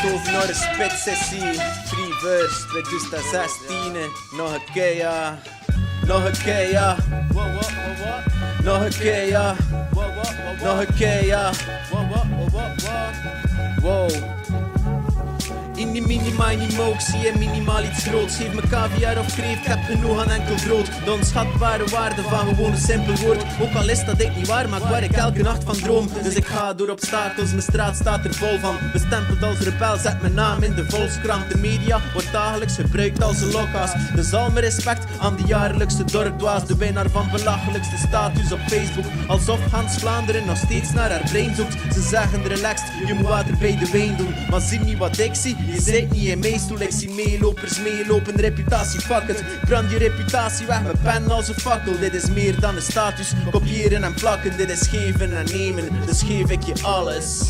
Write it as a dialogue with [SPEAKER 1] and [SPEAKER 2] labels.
[SPEAKER 1] Tovenoare spitsessie. Free verse 2016. Nog een keer ja. Nog een keer ja. Nog een keer ja. Nog een keer ja. Wow. In die mini-mini moog zie je minimaal iets groots. Geef me caviar of kreeft, ik heb genoeg aan enkel brood. De onschatbare waarde van gewoon een simpel woord. Ook al is dat ik niet waar, maar waar ik elke nacht van droom. Dus ik ga door obstakels, mijn straat staat er vol van. Bestempeld als rebel, zet mijn naam in de Volkskrant. De media wordt dagelijks gebruikt als een lokhaas. Dus al mijn respect aan de jaarlijkse dorpdwaas. De winnaar van belachelijkste status op Facebook. Alsof Hans Vlaanderen nog steeds naar haar brein zoekt. Ze zeggen relaxed, je moet water bij de wijn doen. Maar zie niet wat ik zie. Je zit niet in mijn stoel, ik zie meelopers meelopen, reputatie, fuck it. Brand je reputatie weg met pen als een fakkel. Dit is meer dan een status, kopiëren en plakken. Dit is geven en nemen, dus geef ik je alles.